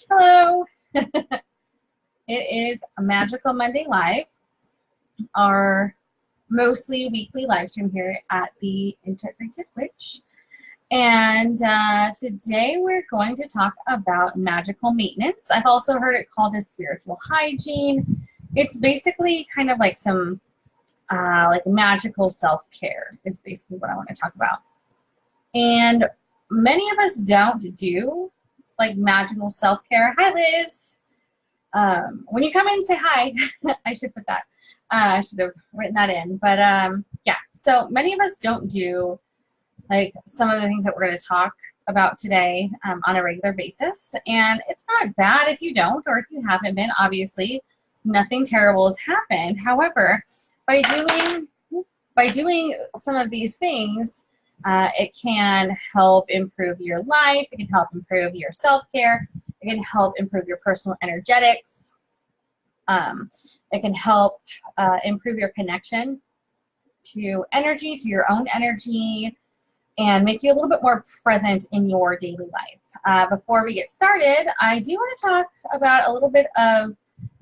Hello. It is a Magical Monday Live, our mostly weekly live stream here at the Integrated Witch. And today we're going to talk about magical maintenance. I've also heard it called as spiritual hygiene. It's basically kind of like some like magical self-care is basically what I want to talk about. And many of us don't do like magical self-care. Hi, Liz. When you come in, say hi. I should put that. I should have written that in. But yeah, so many of us don't do like some of the things that we're going to talk about today on a regular basis. And it's not bad if you don't, or if you haven't been. Obviously, nothing terrible has happened. However, by doing some of these things, it can help improve your life. It can help improve your self-care. It can help improve your personal energetics. It can help improve your connection to energy, to your own energy, and make you a little bit more present in your daily life. Before we get started, I do want to talk about a little bit of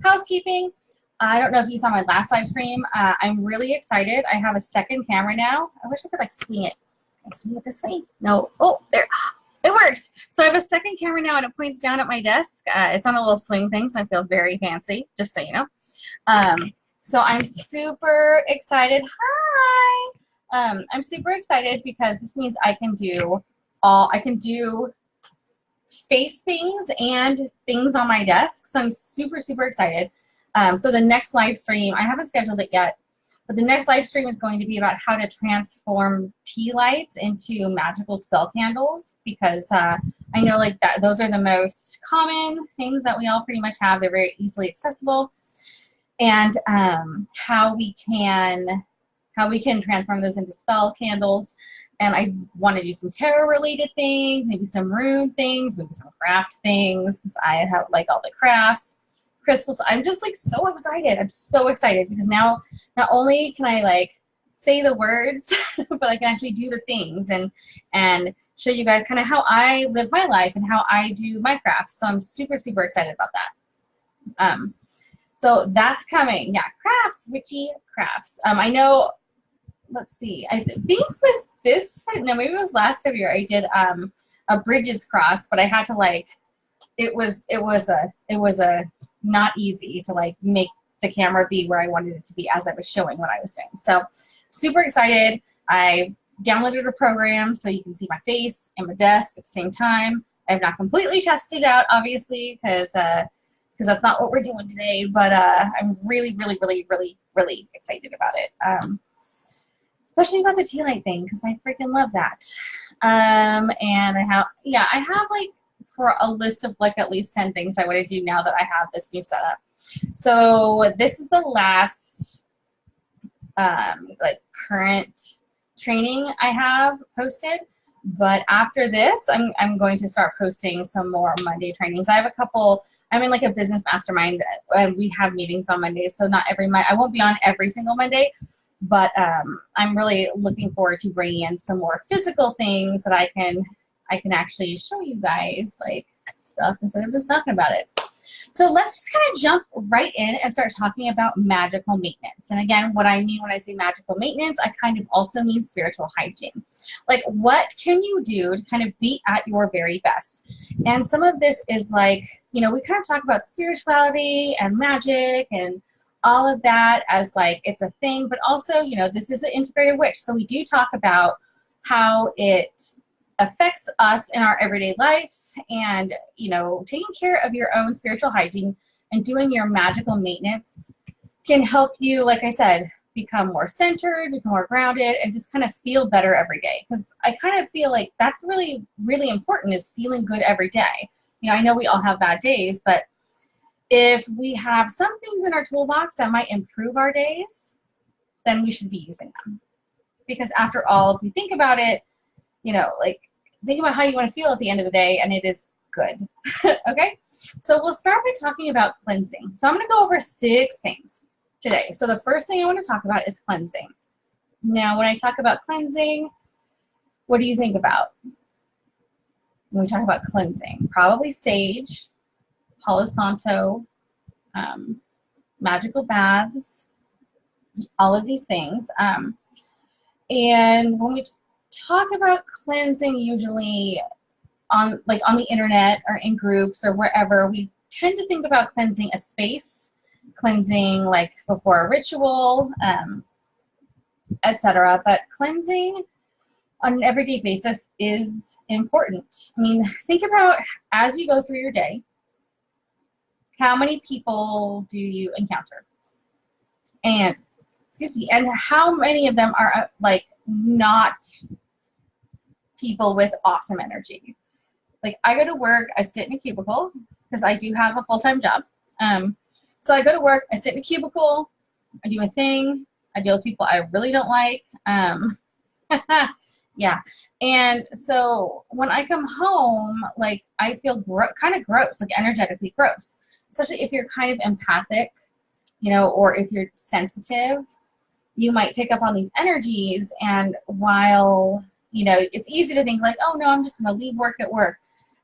housekeeping. I don't know if you saw my last live stream. I'm really excited. I have a second camera now. I wish I could like swing it. Can I swing it this way? No. Oh, there. It worked. So I have a second camera now, and it points down at my desk. It's on a little swing thing, so I feel very fancy, just so you know. So I'm super excited. Hi. I'm super excited because this means I can do face things and things on my desk. So I'm super, super excited. So the next live stream, I haven't scheduled it yet, but the next live stream is going to be about how to transform tea lights into magical spell candles, because I know like that those are the most common things that we all pretty much have. They're very easily accessible, and how we can transform those into spell candles. And I want to do some tarot related things, maybe some rune things, maybe some craft things, because I have like all the crafts. Crystals. I'm just like so excited. I'm so excited because now not only can I like say the words, but I can actually do the things and show you guys kind of how I live my life and how I do my crafts. So I'm super, super excited about that. So that's coming. Yeah, crafts, witchy crafts. I know, let's see, I think it was this, no, maybe it was last February I did a Bridges cross, but I had to like, it was a not easy to like make the camera be where I wanted it to be as I was showing what I was doing. So super excited. I downloaded a program so you can see my face and my desk at the same time. I have not completely tested it out, obviously, because that's not what we're doing today, but I'm really, really, really, really, really excited about it. Especially about the tea light thing, because I freaking love that. And I have like for a list of like at least 10 things I want to do now that I have this new setup. So this is the last like current training I have posted, but after this I'm going to start posting some more Monday trainings. I have a couple. I'm in like a business mastermind and we have meetings on Mondays, so not every Monday. I won't be on every single Monday, but I'm really looking forward to bringing in some more physical things that I can actually show you guys like stuff instead of just talking about it. So let's just kind of jump right in and start talking about magical maintenance. And again, what I mean when I say magical maintenance, I kind of also mean spiritual hygiene. Like, what can you do to kind of be at your very best? And some of this is like, you know, we kind of talk about spirituality and magic and all of that as like it's a thing, but also, you know, this is an integrated witch. So we do talk about how it affects us in our everyday life, and you know, taking care of your own spiritual hygiene and doing your magical maintenance can help you, like I said, become more centered, become more grounded, and just kind of feel better every day. Because I kind of feel like that's really, really important, is feeling good every day. You know, I know we all have bad days, but if we have some things in our toolbox that might improve our days, then we should be using them. Because after all, if you think about it, you know, like think about how you want to feel at the end of the day, and it is good. Okay? So we'll start by talking about cleansing. So I'm going to go over 6 things today. So the first thing I want to talk about is cleansing. Now, when I talk about cleansing, what do you think about when we talk about cleansing? Probably sage, Palo Santo, magical baths, all of these things. And when we talk about cleansing, usually on the internet or in groups or wherever, we tend to think about cleansing a space, cleansing like before a ritual, etc. But cleansing on an everyday basis is important. I mean, think about as you go through your day, how many people do you encounter? And, excuse me, and how many of them are like not people with awesome energy? Like I go to work, I sit in a cubicle because I do have a full-time job. So I go to work, I sit in a cubicle, I do a thing, I deal with people I really don't like. Yeah. And so when I come home, like I feel kind of gross, like energetically gross, especially if you're kind of empathic, you know, or if you're sensitive, you might pick up on these energies. And while, you know, it's easy to think like, oh no, I'm just going to leave work at work.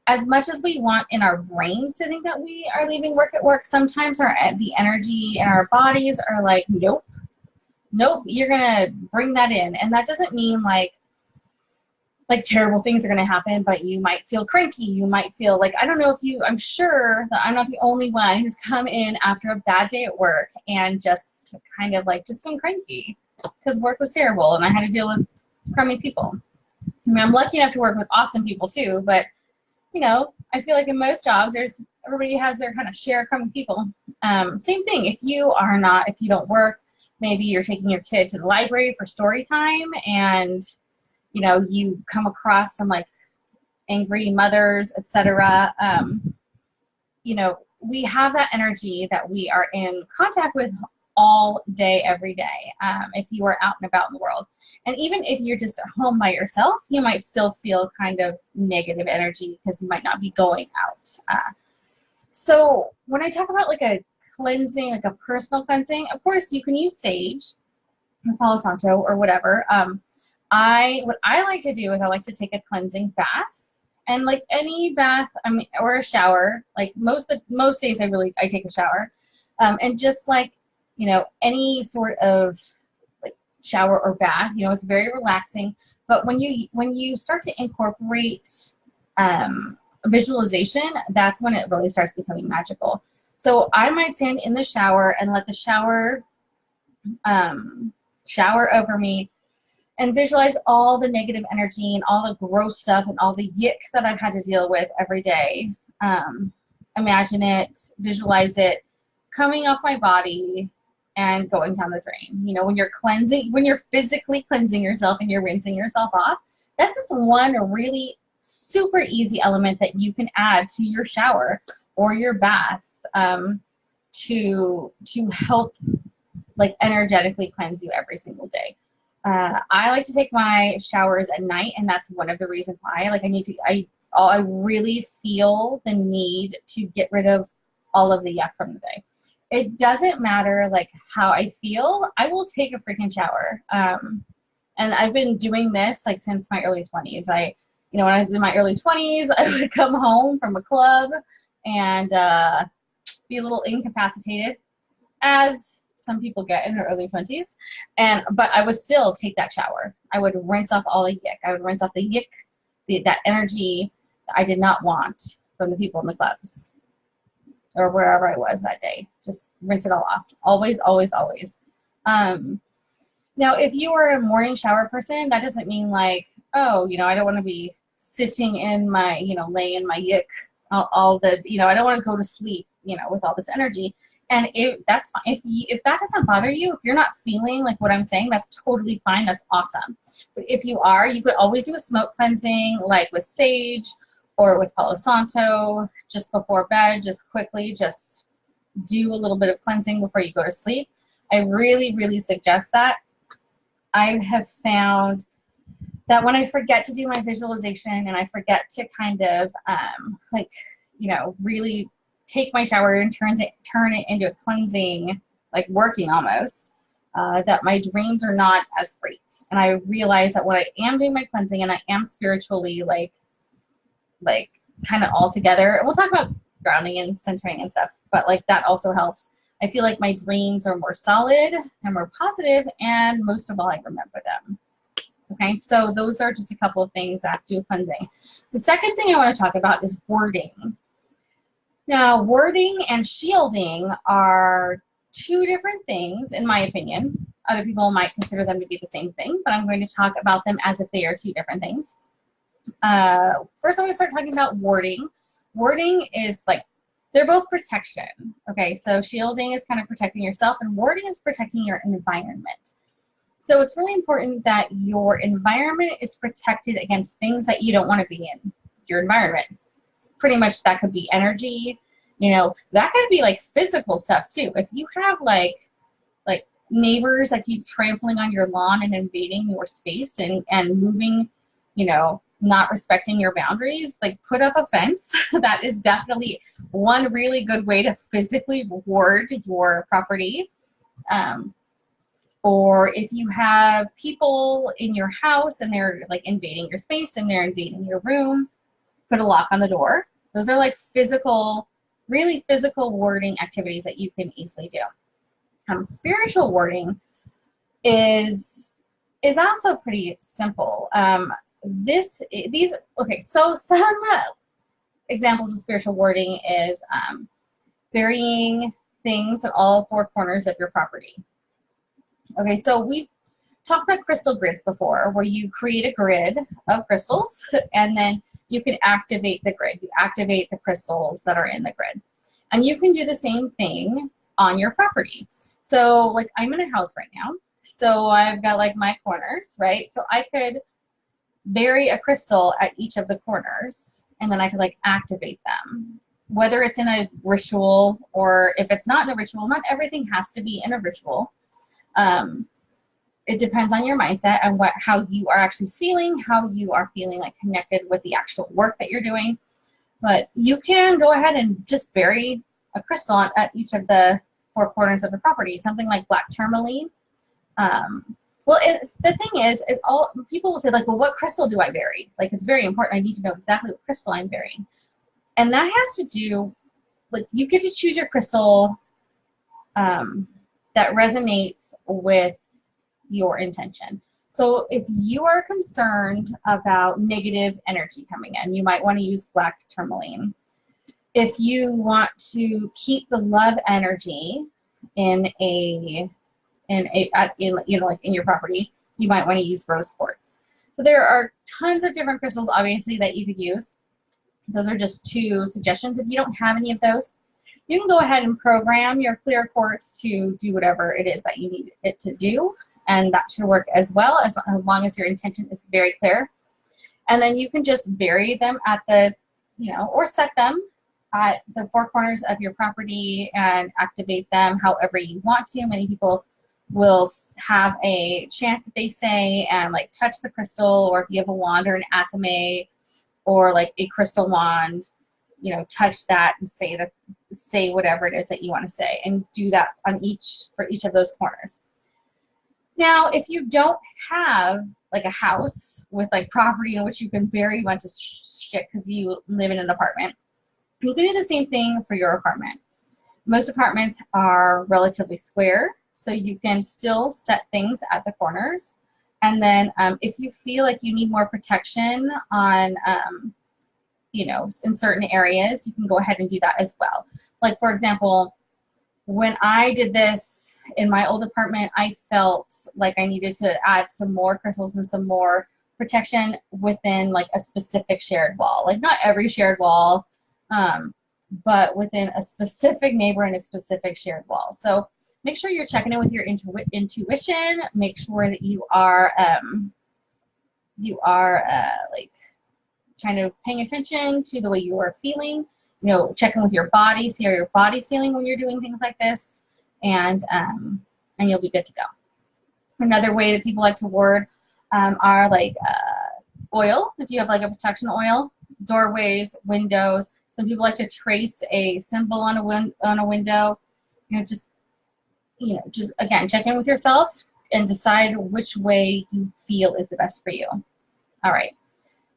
As much as we want in our brains to think that we are leaving work at work, sometimes the energy in our bodies are like, nope, you're going to bring that in. And that doesn't mean like terrible things are going to happen, but you might feel cranky. You might feel like, I don't know if I'm sure that I'm not the only one who's come in after a bad day at work and just kind of like just been cranky because work was terrible and I had to deal with crummy people. I mean, I'm lucky enough to work with awesome people too, but you know, I feel like in most jobs, everybody has their kind of share of crummy people. Same thing, if you don't work, maybe you're taking your kid to the library for story time and you know, you come across some like angry mothers, etc. You know, we have that energy that we are in contact with all day, every day, if you are out and about in the world. And even if you're just at home by yourself, you might still feel kind of negative energy because you might not be going out. So when I talk about like a cleansing, like a personal cleansing, of course you can use sage or Palo Santo or whatever. What I like to do is I like to take a cleansing bath, and like any bath, I mean, or a shower. Like most days, I take a shower, and just like, you know, any sort of like shower or bath, you know, it's very relaxing. But when you start to incorporate visualization, that's when it really starts becoming magical. So I might stand in the shower and let the shower shower over me, and visualize all the negative energy and all the gross stuff and all the yick that I've had to deal with every day. Imagine it, visualize it coming off my body and going down the drain. You know, when you're physically cleansing yourself and you're rinsing yourself off, that's just one really super easy element that you can add to your shower or your bath to help like energetically cleanse you every single day. I like to take my showers at night, and that's one of the reasons why. Like I really feel the need to get rid of all of the yuck from the day. It doesn't matter like how I feel, I will take a freaking shower. And I've been doing this like since my early 20s. When I was in my early 20s, I would come home from a club and be a little incapacitated, as some people get in their early 20s, but I would still take that shower. I would rinse off all the yick. I would rinse off the yick, that energy that I did not want from the people in the clubs or wherever I was that day. Just rinse it all off. Always, always, always. Now, if you are a morning shower person, that doesn't mean like, oh, you know, I don't want to be sitting in my, you know, laying in my yick all the, you know, I don't want to go to sleep, you know, with all this energy. And that's fine. If that doesn't bother you, if you're not feeling like what I'm saying, that's totally fine. That's awesome. But if you are, you could always do a smoke cleansing, like with sage or with Palo Santo, just before bed, just quickly, just do a little bit of cleansing before you go to sleep. I really, really suggest that. I have found that when I forget to do my visualization and I forget to kind of like, you know, really take my shower and turn it into a cleansing, like working almost, that my dreams are not as great. And I realize that when I am doing my cleansing and I am spiritually like kind of all together, we'll talk about grounding and centering and stuff, but like that also helps. I feel like my dreams are more solid and more positive, and most of all, I remember them. Okay, so those are just a couple of things that do cleansing. The second thing I want to talk about is wording. Now, wording and shielding are two different things, in my opinion. Other people might consider them to be the same thing, but I'm going to talk about them as if they are two different things. First, I'm going to start talking about wording. Wording is like, they're both protection. Okay, so shielding is kind of protecting yourself, and wording is protecting your environment. So it's really important that your environment is protected against things that you don't want to be in your environment. Pretty much that could be energy, you know, that could be like physical stuff too. If you have like neighbors that keep trampling on your lawn and invading your space and moving, you know, not respecting your boundaries, like put up a fence. That is definitely one really good way to physically ward your property. Or if you have people in your house and they're like invading your space and they're invading your room, put a lock on the door. Those are like physical, really physical warding activities that you can easily do. Spiritual warding is also pretty simple. Okay, so some examples of spiritual warding is burying things at all four corners of your property. Okay, so we've talked about crystal grids before, where you create a grid of crystals and then you can activate the grid. You activate the crystals that are in the grid. And you can do the same thing on your property. So like I'm in a house right now, so I've got like my corners, right? So I could bury a crystal at each of the corners and then I could like activate them. Whether it's in a ritual or if it's not in a ritual, not everything has to be in a ritual. It depends on your mindset and how you are actually feeling, how you are feeling like connected with the actual work that you're doing. But you can go ahead and just bury a crystal at each of the four corners of the property, something like black tourmaline. Well, the thing is, people will say like, well, what crystal do I bury? Like, it's very important. I need to know exactly what crystal I'm burying. And that has to do, like, you get to choose your crystal that resonates with your intention. So if you are concerned about negative energy coming in, you might want to use black tourmaline. If you want to keep the love energy in your property, you might want to use rose quartz. So there are tons of different crystals, obviously, that you could use. Those are just two suggestions. If you don't have any of those, you can go ahead and program your clear quartz to do whatever it is that you need it to do, and that should work as well, as long as your intention is very clear. And then you can just bury them at the, or set them at the four corners of your property and activate them however you want to. Many people will have a chant that they say and like touch the crystal, or if you have a wand or an athame or like a crystal wand, touch that and say whatever it is that you want to say, and do that for each of those corners. Now, if you don't have like a house with like property in which you can bury a bunch of shit because you live in an apartment, you can do the same thing for your apartment. Most apartments are relatively square, so you can still set things at the corners. And then if you feel like you need more protection on, in certain areas, you can go ahead and do that as well. Like, for example, when I did this in my old apartment, I felt like I needed to add some more crystals and some more protection within like a specific shared wall. Like, not every shared wall, but within a specific neighbor and a specific shared wall. So make sure you're checking in with your intuition. Make sure that you are like kind of paying attention to the way you are feeling. Check in with your body, see how your body's feeling when you're doing things like this, and you'll be good to go. Another way that people like to ward are like oil. If you have like a protection oil, doorways, windows. Some people like to trace a symbol on a window. Just again, check in with yourself and decide which way you feel is the best for you. All right.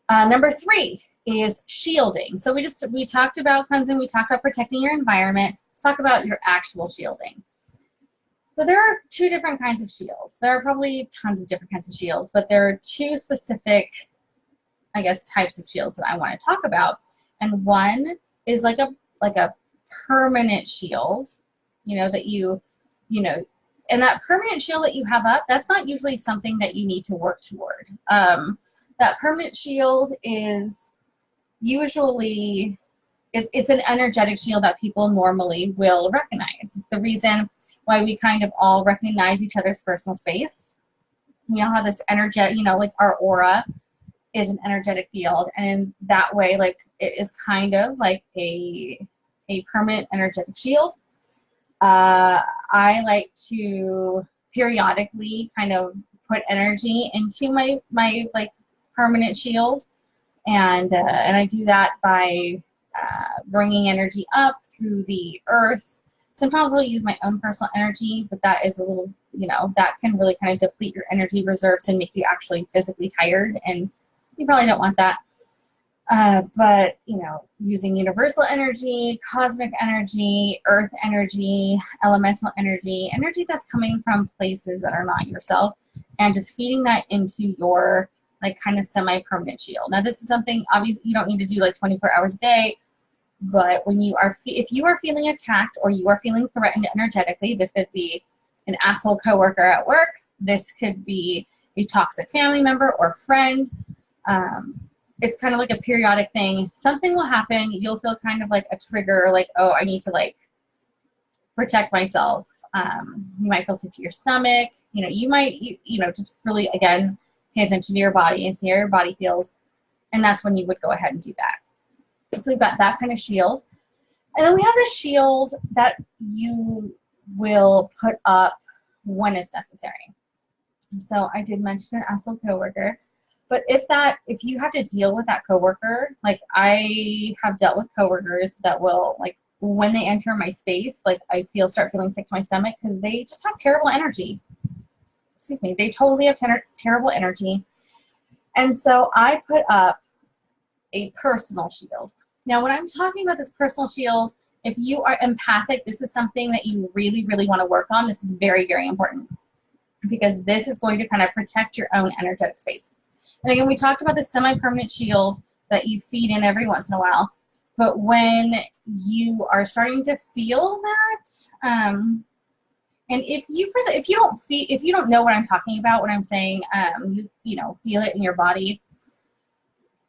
Number 3 is shielding. So we talked about cleansing, we talked about protecting your environment. Let's talk about your actual shielding. So there are two different kinds of shields. There are probably tons of different kinds of shields, but there are two specific, I guess, types of shields that I want to talk about. And one is like a permanent shield, you know, that you know, and that permanent shield that you have up, that's not usually something that you need to work toward. That permanent shield is usually, it's an energetic shield that people normally will recognize. It's the reason why we kind of all recognize each other's personal space. We all have this energetic, you know, like our aura is an energetic field, and in that way, like, it is kind of like a permanent energetic shield. I like to periodically kind of put energy into my like permanent shield, and I do that by bringing energy up through the earth. Sometimes I'll use my own personal energy, but that is a little, you know, that can really kind of deplete your energy reserves and make you actually physically tired, and you probably don't want that. But, you know, using universal energy, cosmic energy, earth energy, elemental energy, energy that's coming from places that are not yourself, and just feeding that into your, like, kind of semi-permanent shield. Now, this is something, obviously, you don't need to do, like, 24 hours a day, but when you are, if you are feeling attacked or you are feeling threatened energetically, this could be an asshole coworker at work, this could be a toxic family member or friend, it's kind of like a periodic thing. Something will happen. You'll feel kind of like a trigger, like, oh, I need to, like, protect myself. You might feel sick to your stomach. You know, you might, you know, just really, again, pay attention to your body and see how your body feels. And that's when you would go ahead and do that. So we've got that kind of shield. And then we have the shield that you will put up when it's necessary. So I did mention an asshole coworker. But if you have to deal with that coworker, like, I have dealt with coworkers that will, like, when they enter my space, like, I start feeling sick to my stomach because they just have terrible energy. Excuse me, they totally have terrible energy. And so I put up a personal shield. Now, when I'm talking about this personal shield, if you are empathic, this is something that you really, really want to work on. This is very, very important, because this is going to kind of protect your own energetic space. And again, we talked about the semi-permanent shield that you feed in every once in a while. But when you are starting to feel that, and if you don't know what I'm talking about when I'm saying, you know, feel it in your body,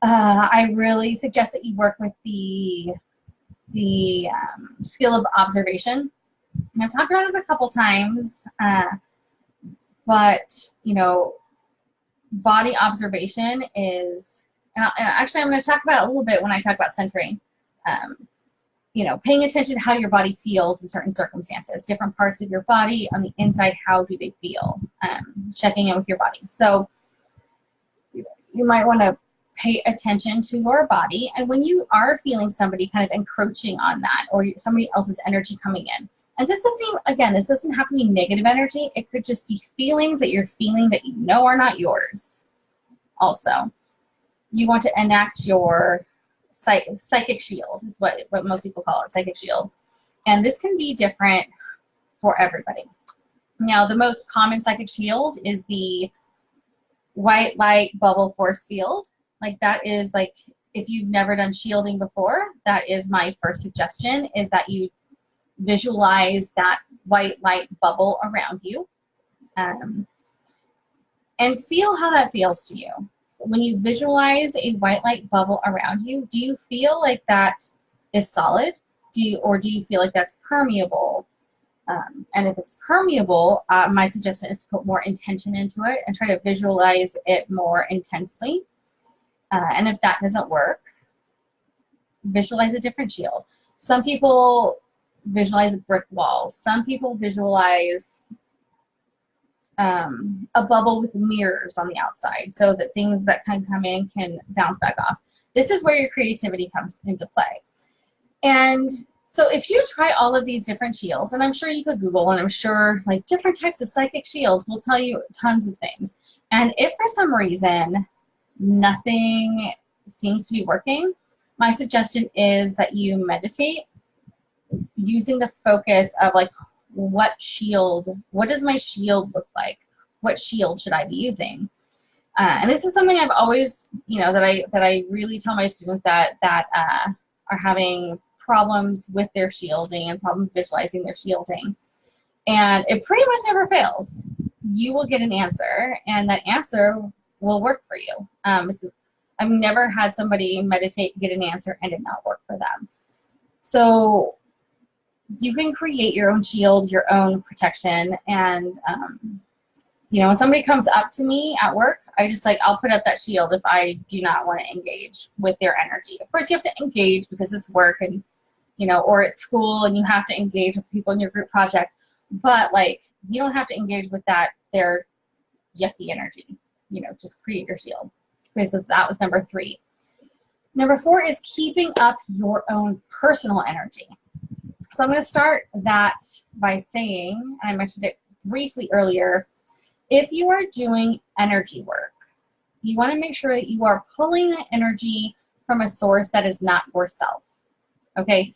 I really suggest that you work with the skill of observation. And I've talked about it a couple times, but, you know, body observation is, and actually I'm going to talk about it a little bit when I talk about centering. You know, paying attention to how your body feels in certain circumstances, different parts of your body on the inside, how do they feel? Checking in with your body. So you might want to pay attention to your body, and when you are feeling somebody kind of encroaching on that, or somebody else's energy coming in, and this doesn't have to be negative energy. It could just be feelings that you're feeling that you know are not yours. Also, you want to enact your psychic shield, is what most people call it, psychic shield. And this can be different for everybody. Now, the most common psychic shield is the white light bubble force field. Like, that is, like, if you've never done shielding before, that is my first suggestion, is that you visualize that white light bubble around you, and feel how that feels to you. When you visualize a white light bubble around you, do you feel like that is solid? Or do you feel like that's permeable? And if it's permeable, my suggestion is to put more intention into it and try to visualize it more intensely. And if that doesn't work, visualize a different shield. Some people visualize brick walls. Some people visualize a bubble with mirrors on the outside, so that things that can come in can bounce back off. This is where your creativity comes into play. And so if you try all of these different shields, and I'm sure you could Google, and I'm sure, like, different types of psychic shields will tell you tons of things. And if for some reason nothing seems to be working, my suggestion is that you meditate using the focus of like, what does my shield look like? What shield should I be using? And this is something I've always, that I really tell my students that are having problems with their shielding and problems visualizing their shielding. And it pretty much never fails. You will get an answer, and that answer will work for you. I've never had somebody meditate, get an answer, and it not work for them. So you can create your own shield, your own protection, and when somebody comes up to me at work, I'll put up that shield if I do not want to engage with their energy. Of course, you have to engage because it's work, and or it's school, and you have to engage with people in your group project. But you don't have to engage with their yucky energy. Just create your shield. Okay, so that was number 3. Number 4 is keeping up your own personal energy. So I'm going to start that by saying, and I mentioned it briefly earlier, if you are doing energy work, you want to make sure that you are pulling the energy from a source that is not yourself. Okay?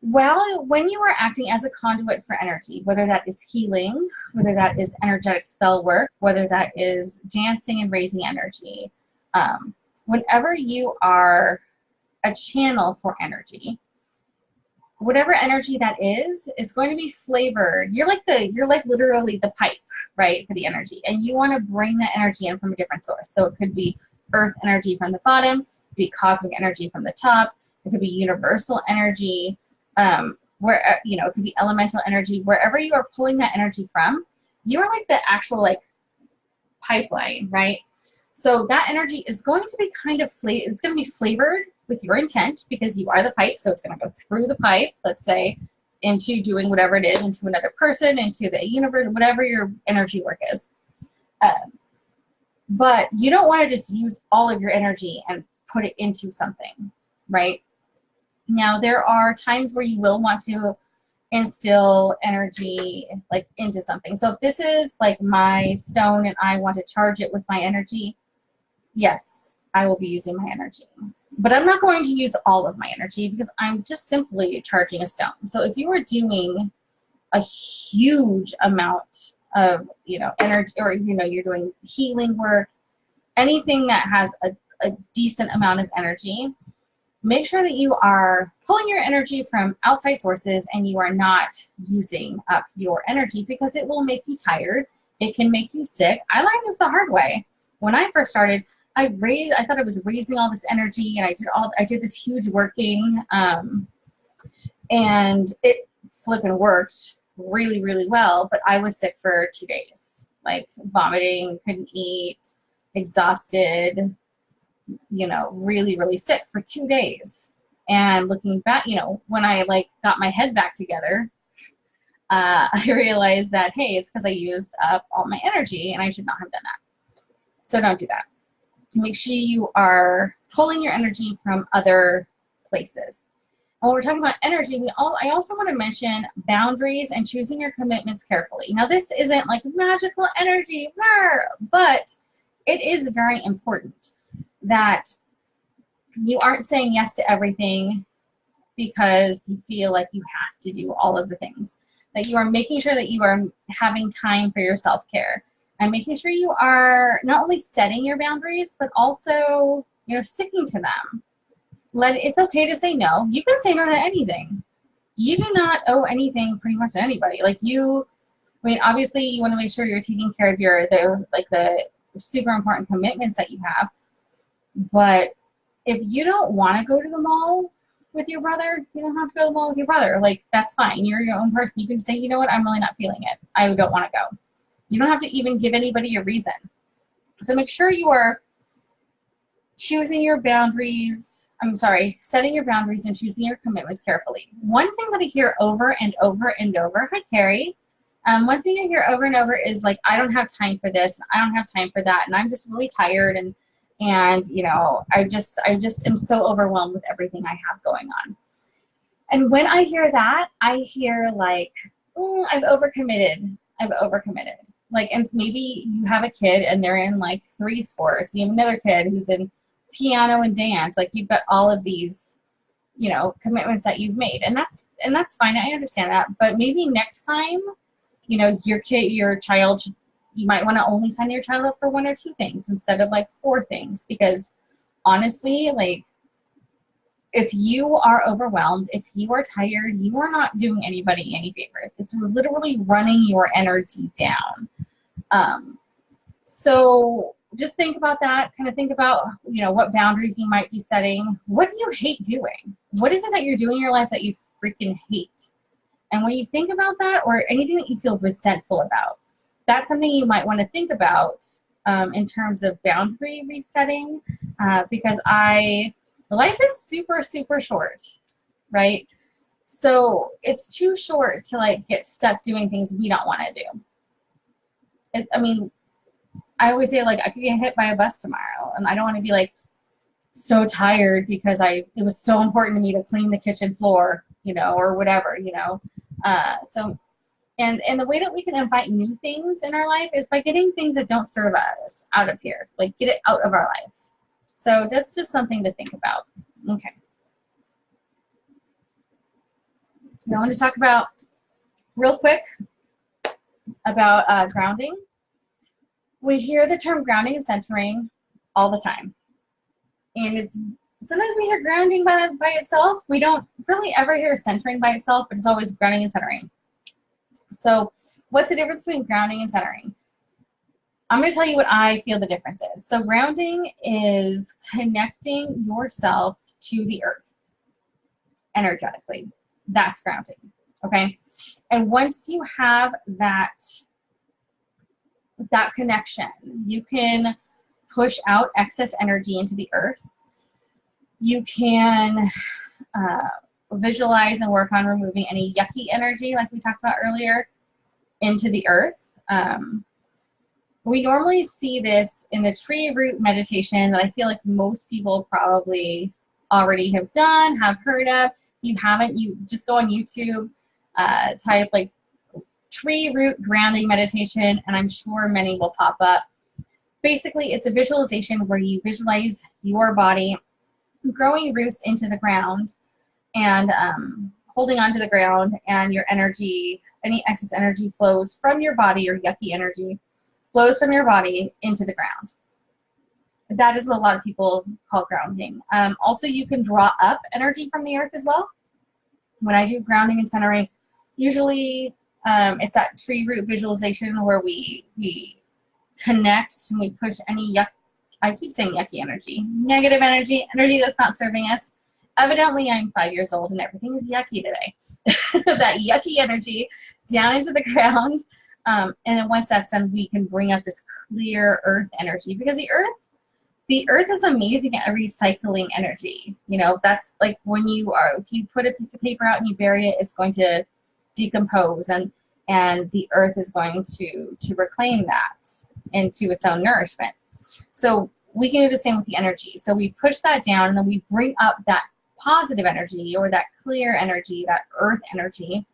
Well, when you are acting as a conduit for energy, whether that is healing, whether that is energetic spell work, whether that is dancing and raising energy, whenever you are a channel for energy, whatever energy that is going to be flavored. You're like literally the pipe, right, for the energy. And you want to bring that energy in from a different source. So it could be earth energy from the bottom, it could be cosmic energy from the top, it could be universal energy, it could be elemental energy. Wherever you are pulling that energy from, you are like the actual pipeline, right? So that energy is going to be it's going to be flavored with your intent because you are the pipe. So it's going to go through the pipe, let's say, into doing whatever it is, into another person, into the universe, whatever your energy work is. But you don't want to just use all of your energy and put it into something, right? Now, there are times where you will want to instill energy into something. So if this is my stone and I want to charge it with my energy, yes, I will be using my energy. But I'm not going to use all of my energy because I'm just simply charging a stone. So if you are doing a huge amount of energy, or you're doing healing work, anything that has a decent amount of energy, make sure that you are pulling your energy from outside sources and you are not using up your energy because it will make you tired. It can make you sick. I learned this the hard way. When I first started, I thought I was raising all this energy, and I did this huge working, and it flipping worked really, really well, but I was sick for 2 days, vomiting, couldn't eat, exhausted, really, really sick for 2 days. And looking back, when I got my head back together, I realized that, hey, it's because I used up all my energy and I should not have done that. So don't do that. Make sure you are pulling your energy from other places. And when we're talking about energy, I also want to mention boundaries and choosing your commitments carefully. Now, this isn't magical energy, but it is very important that you aren't saying yes to everything because you feel like you have to do all of the things. That you are making sure that you are having time for your self-care and making sure you are not only setting your boundaries, but also, sticking to them. It's okay to say no. You can say no to anything. You do not owe anything pretty much to anybody. Obviously you want to make sure you're taking care of the super important commitments that you have. But if you don't want to go to the mall with your brother, you don't have to go to the mall with your brother. That's fine. You're your own person. You can say, you know what, I'm really not feeling it. I don't want to go. You don't have to even give anybody a reason. So make sure you are setting your boundaries and choosing your commitments carefully. One thing that I hear over and over and over, hi Carrie, one thing I hear over and over is I don't have time for this, I don't have time for that, and I'm just really tired, and I just am so overwhelmed with everything I have going on. And when I hear that, I hear I've overcommitted. And maybe you have a kid and they're in 3 sports. You have another kid who's in piano and dance. Like you've got all of these, you know, commitments that you've made, and that's fine. I understand that, but maybe next time, you know, your child, you might want to only sign your child up for 1 or 2 things instead of like 4 things, because honestly, like, if you are overwhelmed, if you are tired, you are not doing anybody any favors. It's literally running your energy down. So just think about that. Kind of think about, you know, what boundaries you might be setting. What do you hate doing? What is it that you're doing in your life that you freaking hate? And when you think about that, or anything that you feel resentful about, that's something you might want to think about in terms of boundary resetting, because life is super, super short, right? So it's too short to like get stuck doing things we don't want to do. I mean, I always say, like, I could get hit by a bus tomorrow, and I don't want to be like so tired because it was so important to me to clean the kitchen floor, you know, or whatever, you know. And the way that we can invite new things in our life is by getting things that don't serve us out of here, like get it out of our life. So that's just something to think about. Okay. Now I want to talk about, real quick, about grounding. We hear the term grounding and centering all the time. And sometimes we hear grounding by itself. We don't really ever hear centering by itself, but it's always grounding and centering. So what's the difference between grounding and centering? I'm going to tell you what I feel the difference is. So grounding is connecting yourself to the earth energetically. That's grounding, okay? And once you have that connection, you can push out excess energy into the earth. You can visualize and work on removing any yucky energy, like we talked about earlier, into the earth. We normally see this in the tree root meditation that I feel like most people probably already have done, have heard of. If you haven't, you just go on YouTube, type like tree root grounding meditation, and I'm sure many will pop up. Basically, it's a visualization where you visualize your body growing roots into the ground and holding onto the ground, and your energy, any excess energy flows from your body, or yucky energy flows from your body into the ground. That is what a lot of people call grounding. Also, you can draw up energy from the earth as well. When I do grounding and centering, usually it's that tree root visualization where we connect and we push any I keep saying yucky energy, negative energy that's not serving us. Evidently, I'm 5 years old and everything is yucky today. That yucky energy down into the ground. And then once that's done, we can bring up this clear earth energy, because the earth is amazing at recycling energy. You know, that's like if you put a piece of paper out and you bury it, it's going to decompose, and the earth is going to reclaim that into its own nourishment. So we can do the same with the energy. So we push that down, and then we bring up that positive energy, or that clear energy, that earth energy,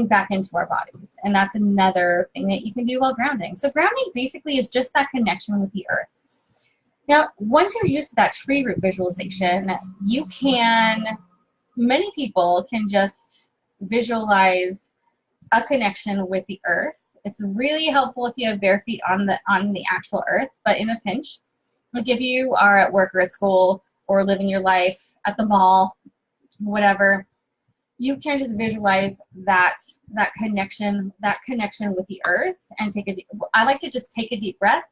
back into our bodies. And that's another thing that you can do while grounding. So grounding basically is just that connection with the earth. Now, once you're used to that tree root visualization, many people can just visualize a connection with the earth. It's really helpful if you have bare feet on the actual earth, but in a pinch, like if you are at work or at school or living your life at the mall, whatever, you can just visualize that connection with the earth, and I like to just take a deep breath,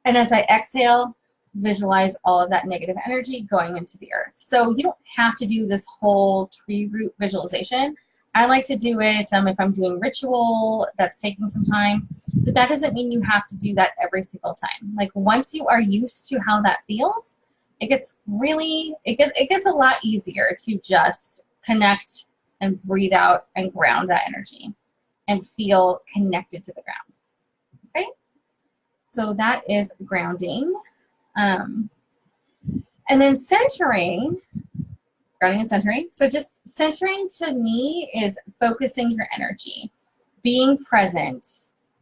and as I exhale, visualize all of that negative energy going into the earth. So you don't have to do this whole tree root visualization. I like to do it if I'm doing ritual that's taking some time, but that doesn't mean you have to do that every single time. Like once you are used to how that feels, it gets a lot easier to just connect and breathe out and ground that energy and feel connected to the ground. Okay? So that is grounding. And then centering, grounding and centering. So just centering to me is focusing your energy, being present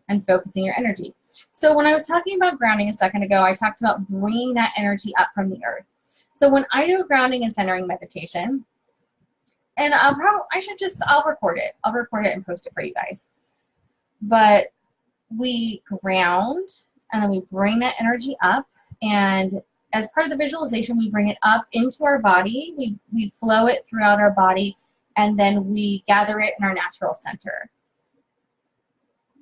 and focusing your energy. So when I was talking about grounding a second ago, I talked about bringing that energy up from the earth. So when I do a grounding and centering meditation, and I'll record it. I'll record it and post it for you guys. But we ground, and then we bring that energy up, and as part of the visualization, we bring it up into our body. We flow it throughout our body, and then we gather it in our natural center.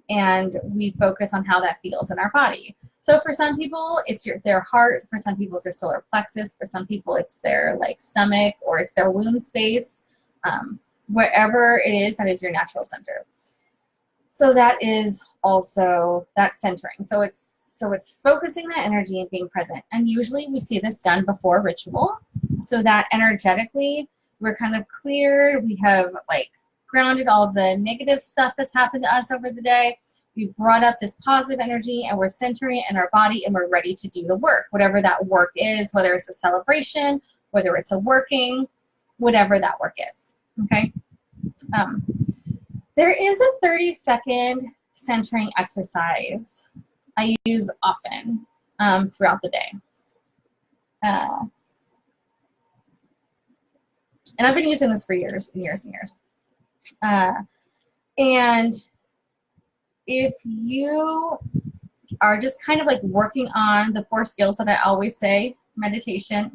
And we focus on how that feels in our body. So for some people, it's their heart. For some people, it's their solar plexus. For some people, it's their stomach, or it's their womb space. Wherever it is, that is your natural center. So that is also that centering. So it's focusing that energy and being present. And usually we see this done before ritual, so that energetically we're kind of cleared. We have grounded all the negative stuff that's happened to us over the day. We brought up this positive energy, and we're centering it in our body, and we're ready to do the work, whatever that work is, whether it's a celebration, whether it's a working, whatever that work is. Okay. There is a 30-second centering exercise I use often throughout the day. And I've been using this for years and years and years. And if you are just kind of working on the 4 skills that I always say: meditation,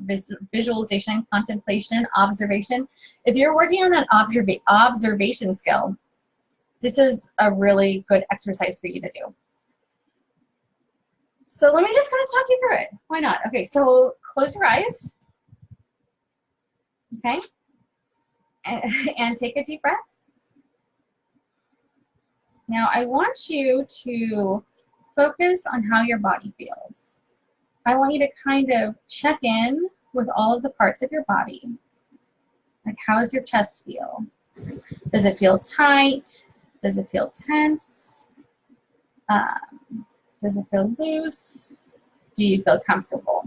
visualization, contemplation, observation. If you're working on that observation skill, this is a really good exercise for you to do. So let me just kind of talk you through it. Why not? Okay, so close your eyes. Okay. And take a deep breath. Now I want you to focus on how your body feels. I want you to kind of check in with all of the parts of your body. How does your chest feel? Does it feel tight? Does it feel tense? Does it feel loose? Do you feel comfortable?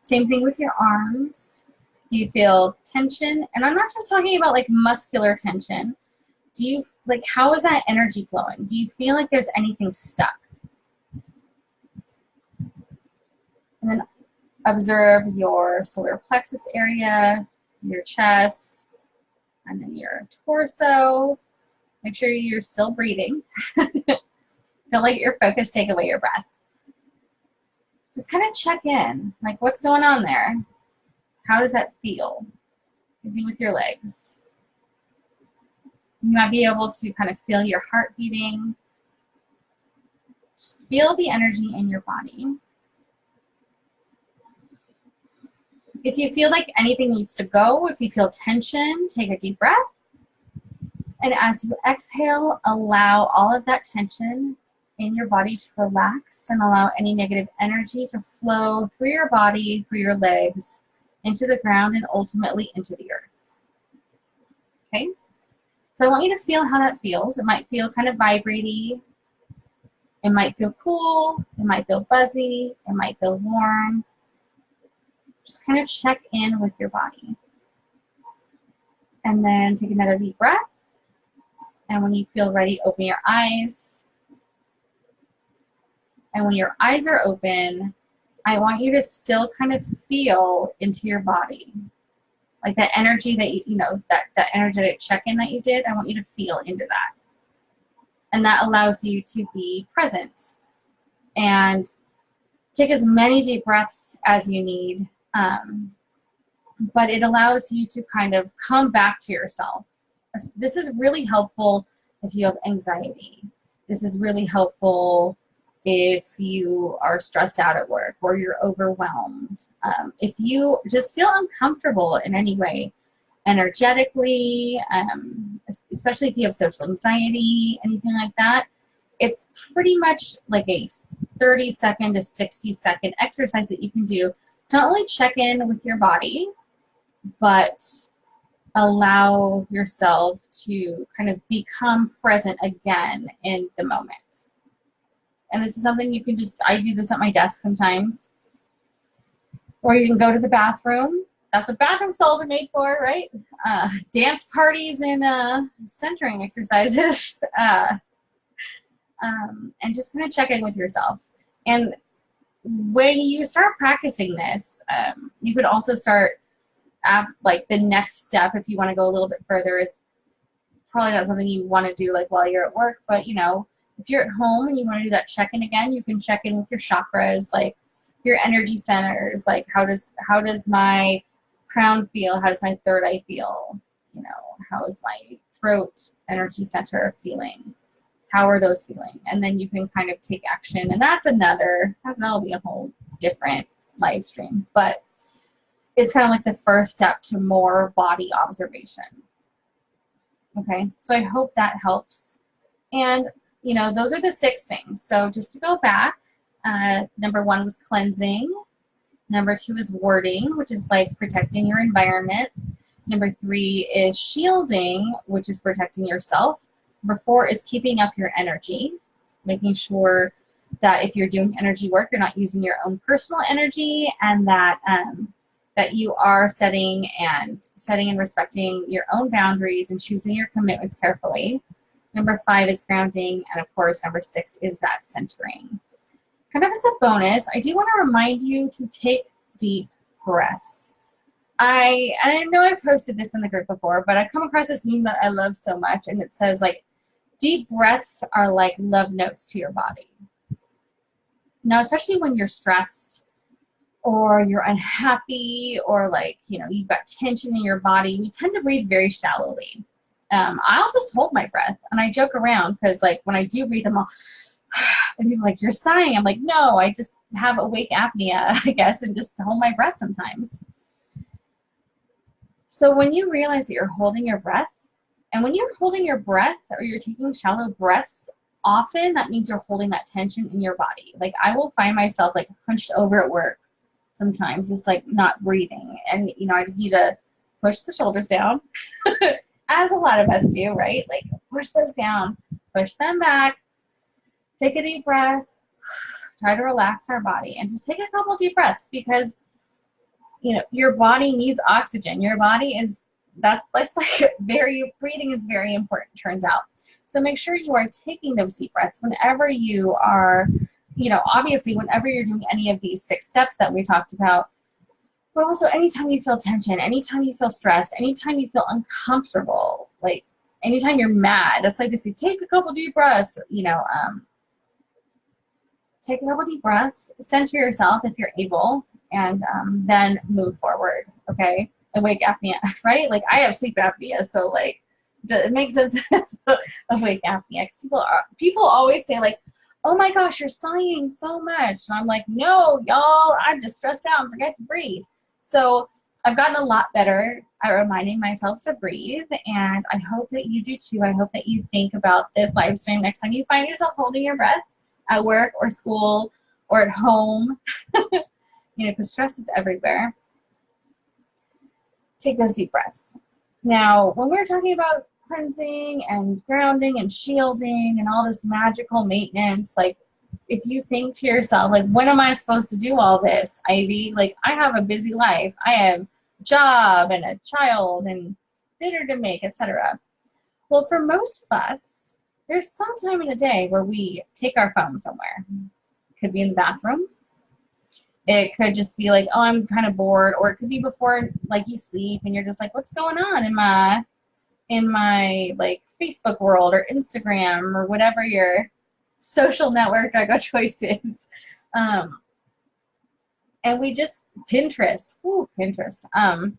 Same thing with your arms. Do you feel tension? And I'm not just talking about muscular tension. Do you how is that energy flowing? Do you feel like there's anything stuck? And then observe your solar plexus area, your chest, and then your torso. Make sure you're still breathing. Don't let your focus take away your breath. Just kind of check in, what's going on there? How does that feel? Maybe with your legs. You might be able to kind of feel your heart beating. Just feel the energy in your body. If you feel like anything needs to go, if you feel tension, take a deep breath. And as you exhale, allow all of that tension in your body to relax, and allow any negative energy to flow through your body, through your legs, into the ground, and ultimately into the earth. Okay? So I want you to feel how that feels. It might feel kind of vibrating. It might feel cool. It might feel buzzy. It might feel warm. Just kind of check in with your body. And then take another deep breath. And when you feel ready, open your eyes. And when your eyes are open, I want you to still kind of feel into your body. That energy that that energetic check-in that you did, I want you to feel into that. And that allows you to be present. And take as many deep breaths as you need. But it allows you to kind of come back to yourself. This is really helpful if you have anxiety. This is really helpful if you are stressed out at work or you're overwhelmed. If you just feel uncomfortable in any way, energetically, especially if you have social anxiety, anything like that, it's pretty much like a 30-second to 60-second exercise that you can do to not only check in with your body, but allow yourself to kind of become present again in the moment. And this is something you can I do this at my desk sometimes. Or you can go to the bathroom. That's what bathroom stalls are made for, right? Dance parties and centering exercises. and just kind of check in with yourself. And when you start practicing this, you could also start like the next step, if you want to go a little bit further, is probably not something you want to do like while you're at work, but you know, if you're at home and you want to do that check-in again, you can check in with your chakras, like your energy centers, like how does my crown feel? How does my third eye feel? You know, how is my throat energy center feeling? How are those feeling? And then you can kind of take action. And that'll be a whole different live stream, but it's kind of like the first step to more body observation. Okay, so I hope that helps. And, you know, those are the 6 things. So just to go back, number 1 was cleansing. Number 2 is warding, which is like protecting your environment. Number 3 is shielding, which is protecting yourself. Number 4 is keeping up your energy, making sure that if you're doing energy work, you're not using your own personal energy, and that that you are setting and respecting your own boundaries and choosing your commitments carefully. Number 5 is grounding, and of course, number 6 is that centering. Kind of as a bonus, I do want to remind you to take deep breaths. I know I've posted this in the group before, but I've come across this meme that I love so much, and it says, like, deep breaths are like love notes to your body. Now, especially when you're stressed or you're unhappy or, like, you know, you've got tension in your body, we tend to breathe very shallowly. I'll just hold my breath, and I joke around because, like, when I do breathe, I'm all, and people are like, you're sighing. I'm like, no, I just have awake apnea, I guess, and just hold my breath sometimes. So when you realize that you're holding your breath, and when you're holding your breath or you're taking shallow breaths, often that means you're holding that tension in your body. Like, I will find myself like hunched over at work sometimes, just like not breathing. And, you know, I just need to push the shoulders down, as a lot of us do, right? Like, push those down, push them back, take a deep breath, try to relax our body, and just take a couple deep breaths, because, you know, your body needs oxygen. Your body is, that's like breathing is very important, turns out. So make sure you are taking those deep breaths whenever you are, you know, obviously whenever you're doing any of these 6 steps that we talked about, but also anytime you feel tension, anytime you feel stressed, anytime you feel uncomfortable, like anytime you're mad, that's like they say, take a couple deep breaths, you know, take a couple deep breaths, center yourself if you're able, and then move forward, okay? Awake apnea, right? Like, I have sleep apnea, so like, it makes sense. Awake apnea, because people always say, like, oh my gosh, you're sighing so much, and I'm like, no, y'all, I'm just stressed out and forget to breathe. So I've gotten a lot better at reminding myself to breathe, and I hope that you do too. I hope that you think about this live stream next time you find yourself holding your breath at work or school or at home, you know, because stress is everywhere. Take those deep breaths. Now, when we're talking about cleansing and grounding and shielding and all this magical maintenance, like, if you think to yourself, like, when am I supposed to do all this, Ivy? Like, I have a busy life. I have a job and a child and dinner to make, etc. Well, for most of us, there's some time in the day where we take our phone somewhere. It could be in the bathroom. It could just be like, oh, I'm kind of bored. Or it could be before, like, you sleep and you're just like, what's going on in my like Facebook world or Instagram or whatever your social network of choice is. And we just, Pinterest. We just kind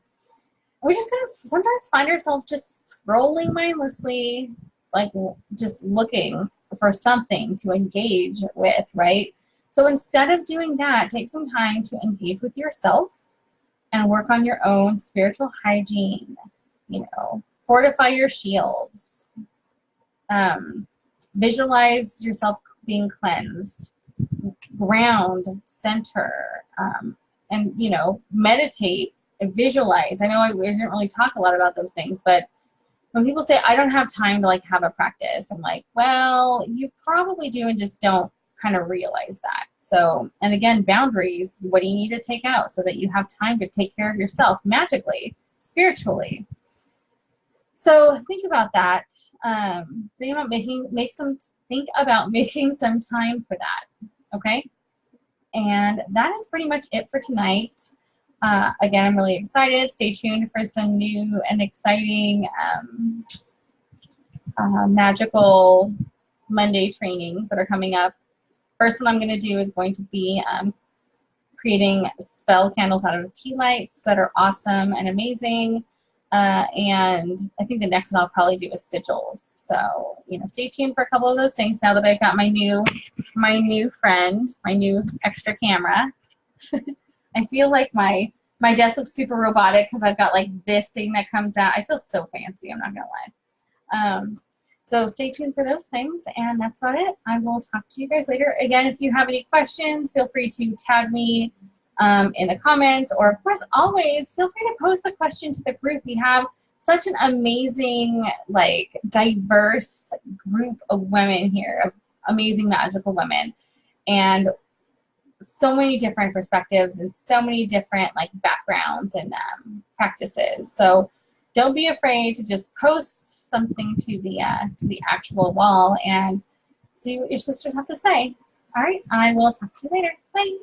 of sometimes find ourselves just scrolling mindlessly, like just looking for something to engage with, right? So instead of doing that, take some time to engage with yourself and work on your own spiritual hygiene, you know, fortify your shields, visualize yourself being cleansed, ground, center, and, you know, meditate, visualize. I know we didn't really talk a lot about those things, but when people say, I don't have time to like have a practice, I'm like, well, you probably do and just don't kind of realize that. So, and again, boundaries, what do you need to take out so that you have time to take care of yourself magically, spiritually? So think about that. Think about making some time for that. Okay. And that is pretty much it for tonight. Again, I'm really excited. Stay tuned for some new and exciting magical Monday trainings that are coming up. First one I'm going to do is going to be creating spell candles out of tea lights that are awesome and amazing. And I think the next one I'll probably do is sigils. So, you know, stay tuned for a couple of those things now that I've got my new friend, my new extra camera. I feel like my desk looks super robotic because I've got like this thing that comes out. I feel so fancy, I'm not gonna lie. So stay tuned for those things, and that's about it. I will talk to you guys later. Again, if you have any questions, feel free to tag me in the comments, or of course, always feel free to post a question to the group. We have such an amazing, like, diverse group of women here, of amazing magical women, and so many different perspectives and so many different like backgrounds and practices. So don't be afraid to just post something to the actual wall and see what your sisters have to say. All right, I will talk to you later. Bye.